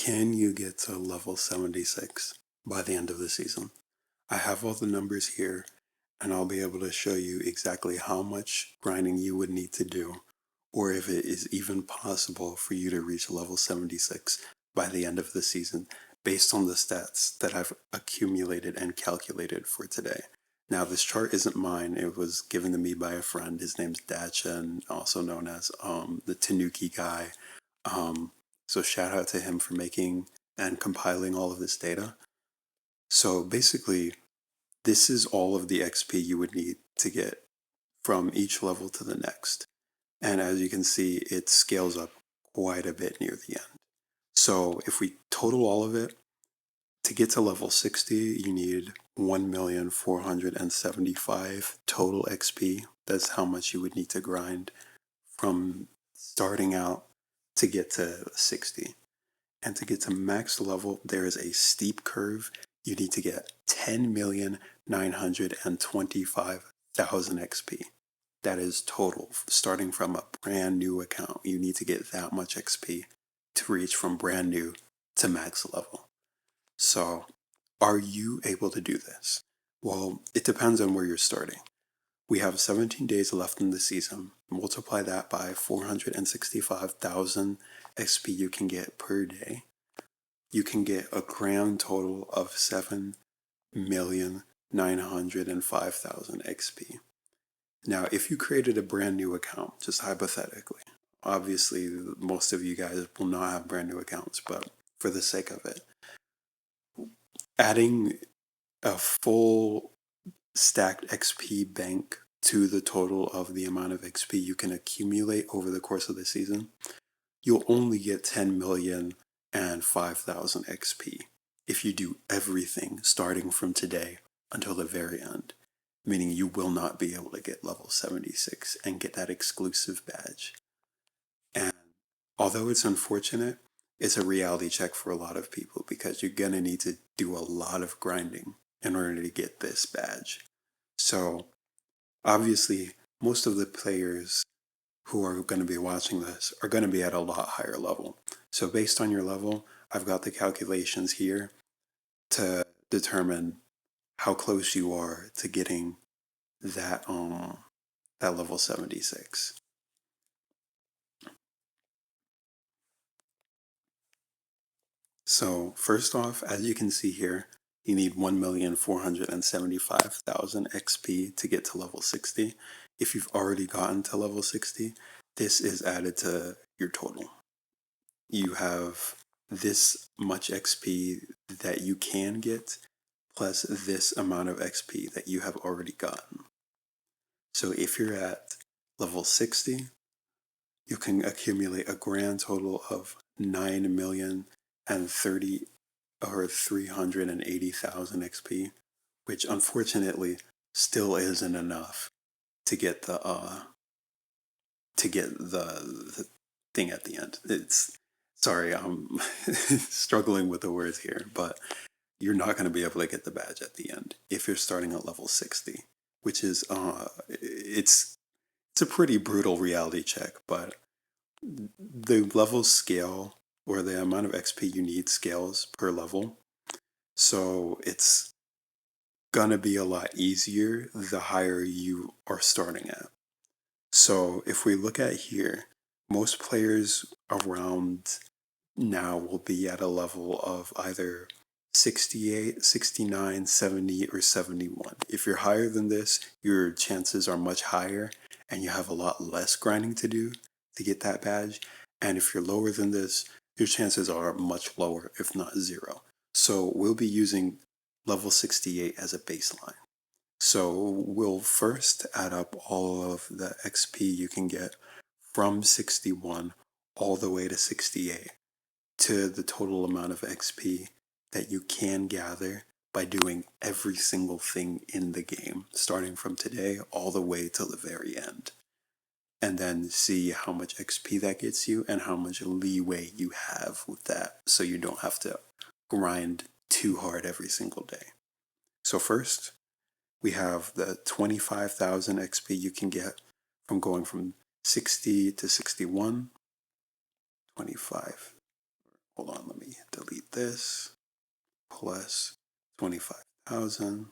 Can you get to level 76 by the end of the season? I have all the numbers here, and I'll be able to show you exactly how much grinding you would need to do, or if it is even possible for you to reach level 76 by the end of the season, based on the stats that I've accumulated and calculated for today. Now, this chart isn't mine. It was given to me by a friend. His name's Dachin, also known as the Tanuki guy. So shout out to him for making and compiling all of this data. So basically, this is all of the XP you would need to get from each level to the next. And as you can see, it scales up quite a bit near the end. So if we total all of it, to get to level 60, you need 1,475 total XP. That's how much you would need to grind from starting out to get to 60. And to get to max level, there is a steep curve. You need to get 10,925,000 XP. That is total, starting from a brand new account. You need to get that much XP to reach from brand new to max level. So, are you able to do this? Well, it depends on where you're starting. We have 17 days left in the season. Multiply that by 465,000 XP you can get per day. You can get a grand total of 7,905,000 XP. Now, if you created a brand new account, just hypothetically, obviously most of you guys will not have brand new accounts, but for the sake of it, adding a full stacked XP bank to the total of the amount of XP you can accumulate over the course of the season, you'll only get 10,005,000 XP if you do everything starting from today until the very end, meaning you will not be able to get level 76 and get that exclusive badge. And although it's unfortunate, it's a reality check for a lot of people because you're going to need to do a lot of grinding in order to get this badge. So obviously, most of the players who are going to be watching this are going to be at a lot higher level. So based on your level, I've got the calculations here to determine how close you are to getting that level 76. So first off, as you can see here, you need 1,475,000 XP to get to level 60. If you've already gotten to level 60, this is added to your total. You have this much XP that you can get, plus this amount of XP that you have already gotten. So if you're at level 60, you can accumulate a grand total of 380,000 XP, which unfortunately still isn't enough to get the thing at the end. Sorry, I'm struggling with the words here, but you're not going to be able to get the badge at the end if you're starting at level 60, which is it's a pretty brutal reality check, but the level scale or the amount of XP you need scales per level. So it's gonna be a lot easier the higher you are starting at. So if we look at here, most players around now will be at a level of either 68, 69, 70, or 71. If you're higher than this, your chances are much higher and you have a lot less grinding to do to get that badge. And if you're lower than this, your chances are much lower, if not zero. So we'll be using level 68 as a baseline. So we'll first add up all of the XP you can get from 61 all the way to 68 to the total amount of XP that you can gather by doing every single thing in the game, starting from today all the way till the very end. And then see how much XP that gets you and how much leeway you have with that so you don't have to grind too hard every single day. So first, we have the 25,000 XP you can get from going from 60 to 61. 25. Hold on, let me delete this, plus 25,000,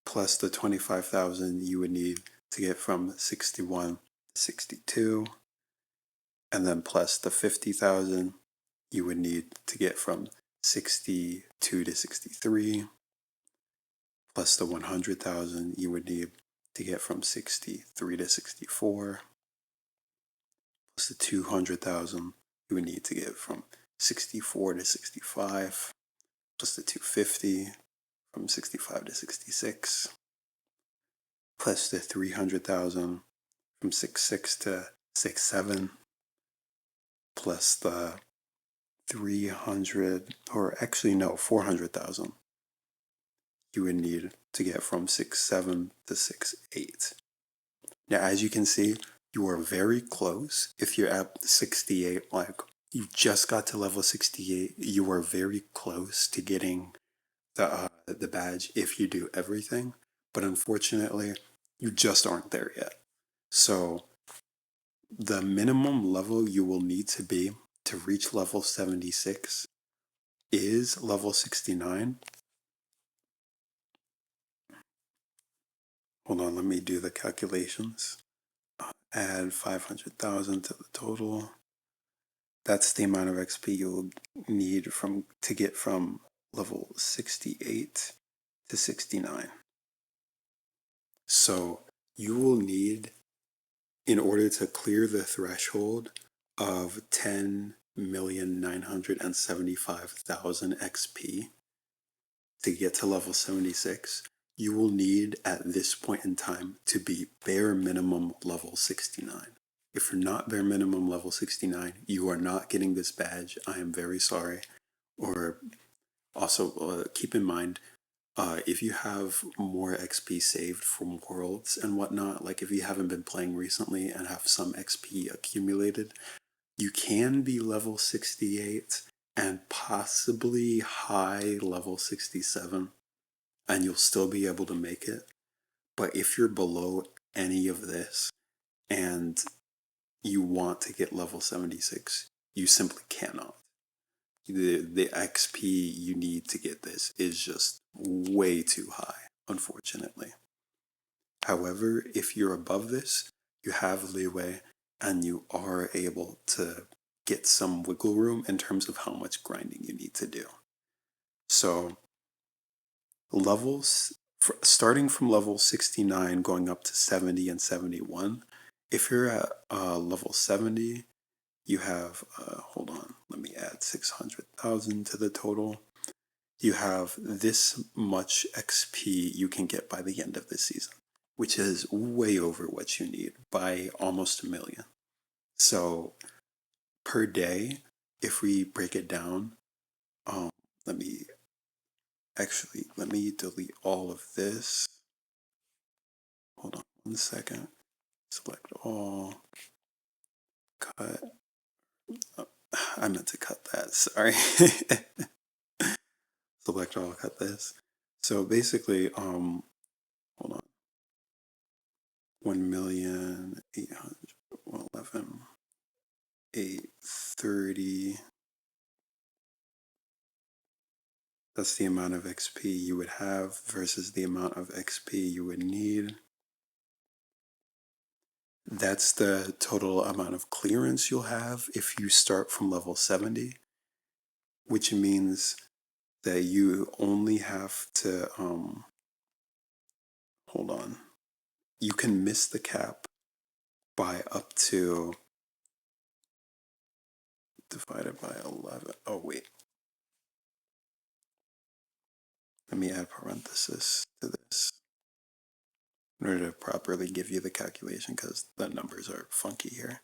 plus the 25,000 you would need to get from 61 to 62, and then plus the 50,000 you would need to get from 62 to 63, plus the 100,000 you would need to get from 63 to 64, plus the 200,000 you would need to get from 64 to 65, plus the 250 from 65 to 66, plus the 300,000 from 66 to 67, plus the 300, or actually no, 400,000 you would need to get from 67 to 68. Now, as you can see, you are very close. If you're at 68, like you just got to level 68, you are very close to getting the badge if you do everything. But unfortunately, you just aren't there yet. So the minimum level you will need to be to reach level 76 is level 69. Hold on, let me do the calculations. Add 500,000 to the total. That's the amount of XP you'll need to get from level 68 to 69. So you will need, in order to clear the threshold of 10,975,000 XP to get to level 76, you will need at this point in time to be bare minimum level 69. If you're not bare minimum level 69, you are not getting this badge. I am very sorry. Or also keep in mind, if you have more XP saved from worlds and whatnot, like if you haven't been playing recently and have some XP accumulated, you can be level 68 and possibly high level 67, and you'll still be able to make it. But if you're below any of this and you want to get level 76, you simply cannot. The XP you need to get this is just way too high, unfortunately. However, if you're above this, you have leeway and you are able to get some wiggle room in terms of how much grinding you need to do. So levels, starting from level 69 going up to 70 and 71, if you're at level 70, you have, hold on, let me add 600,000 to the total. You have this much XP you can get by the end of this season, which is way over what you need by almost 1 million. So per day, if we break it down, let me delete all of this. Hold on 1 second. Select all, cut. Oh, I meant to cut that, sorry. Select all, cut this. So basically, hold on. 1,811,830. That's the amount of XP you would have versus the amount of XP you would need. That's the total amount of clearance you'll have if you start from level 70, which means that you only have to, hold on, you can miss the cap by up to, divided by 11, oh wait. Let me add parenthesis to this in order to properly give you the calculation because the numbers are funky here.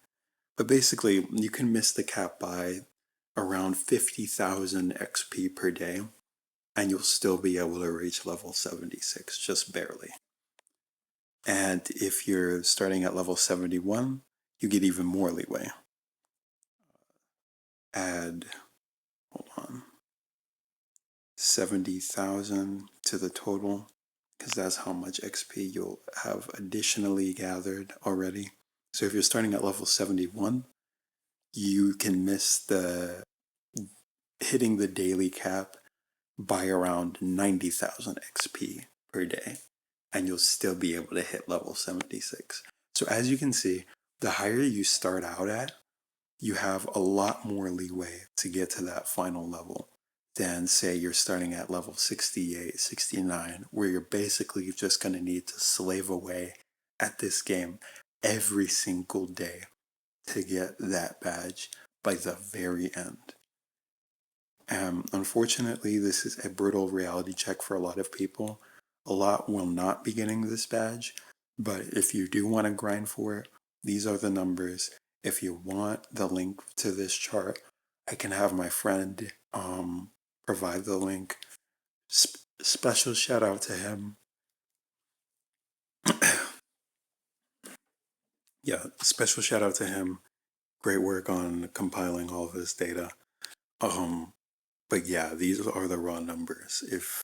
But basically, you can miss the cap by around 50,000 XP per day, and you'll still be able to reach level 76, just barely. And if you're starting at level 71, you get even more leeway. Add, hold on, 70,000 to the total, because that's how much XP you'll have additionally gathered already. So if you're starting at level 71, you can miss the hitting the daily cap by around 90,000 XP per day, and you'll still be able to hit level 76. So as you can see, the higher you start out at, you have a lot more leeway to get to that final level than say you're starting at level 68, 69, where you're basically just going to need to slave away at this game every single day to get that badge by the very end. Unfortunately, this is a brutal reality check for a lot of people. A lot will not be getting this badge, but if you do want to grind for it, these are the numbers. If you want the link to this chart, I can have my friend provide the link. Special shout out to him. Yeah, special shout out to him. Great work on compiling all of this data. Um, but yeah, these are the raw numbers. If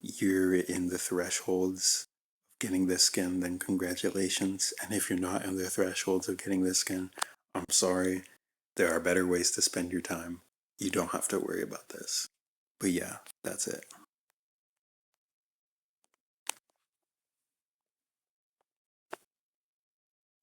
you're in the thresholds of getting this skin, then congratulations. And if you're not in the thresholds of getting this skin, I'm sorry. There are better ways to spend your time. You don't have to worry about this. But yeah, that's it.